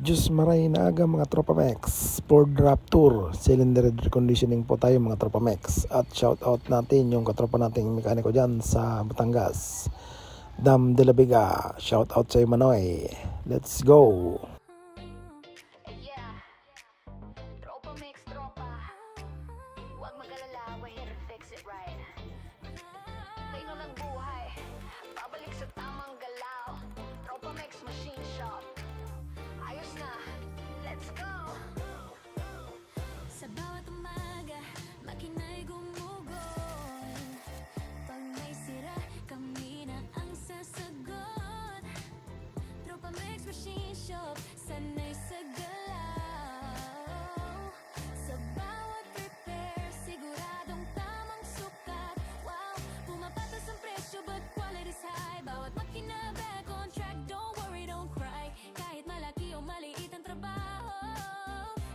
Diyos maray na aga mga Tropa Max. Ford Raptor cylinder reconditioning po tayo mga Tropa Max. At shout out natin yung katropa nating mekaniko dyan sa Batangas, Dam de la Vega. Shout out sa Manoy. Let's go. Tropa mix, tropa. Huwag mag-alala, we're here to fix it right. Kaino ng buhay, pabalik sa tamang galaw. Tropa mix machine shop. Ayos na, let's go. Sa bawat umaga, makina'y gumugon. Pag may sira, kami na ang sasagot. Tropa mix machine shop, sanay sa galaw. Sa bawat repair, siguradong tamang sukat. Wow, pumapatas ang presyo but quality's high. Bawat makina back on track, don't worry, don't cry. Kahit malaki o maliit ang trabaho,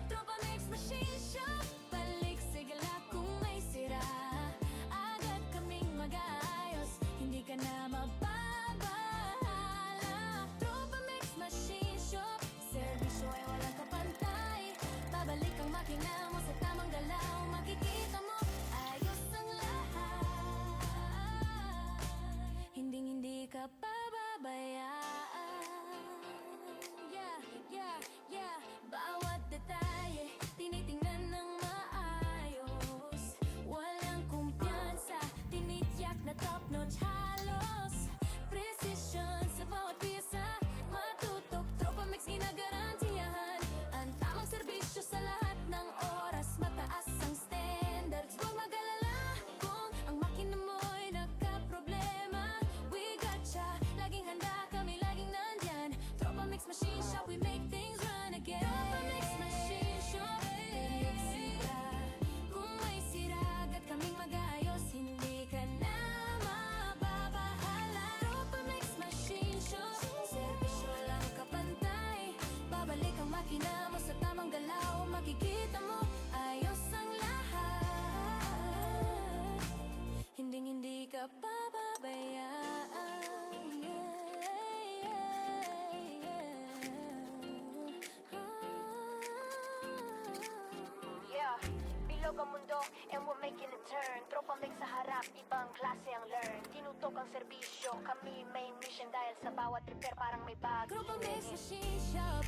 Tropa mix machine shop, balik sigla kung may sira. Agad kaming mag-aayos, hindi ka na mababahala. Tropa mix machine shop, serbisyo ay walang kapantay. Babalik ang makina mo sa tamang galaw, makikita mo ayos ang lahat. Hindi ka pababayaan. Yeah. Bawat detalye, tinitingnan ng maayos. Walang kumpiyansa, tinitiyak na top-notch halos. Precision sa bawat piyesa, matutok, Tropa mix ginagarantiyahan. Ang tamang serbisyo sa lahat ng oras, mataas ang standards. Huwag mag-alala kung ang makina mo'y nagka-problema. We gotcha, laging handa kami, laging nandyan. Tropa mix machine shop, we make things run again. Tropa mix machine shop, balik sira. Kung may sira, agad kaming mag-aayos, hindi ka na mababahala. Tropa mix machine shop, serbisyo lang kapantay. Babalik ang makina mo sa tamang galaw, makikita mo ayos ang lahat. Hindi ka pababayaan. Yeah, bilog ang mundo and we're making a turn. Tropa mix sa harap, ibang klase ang learn. Tinutok ang serbisyo, kami may mission dahil sa bawat repair parang may bago. Tropa mix machine shop.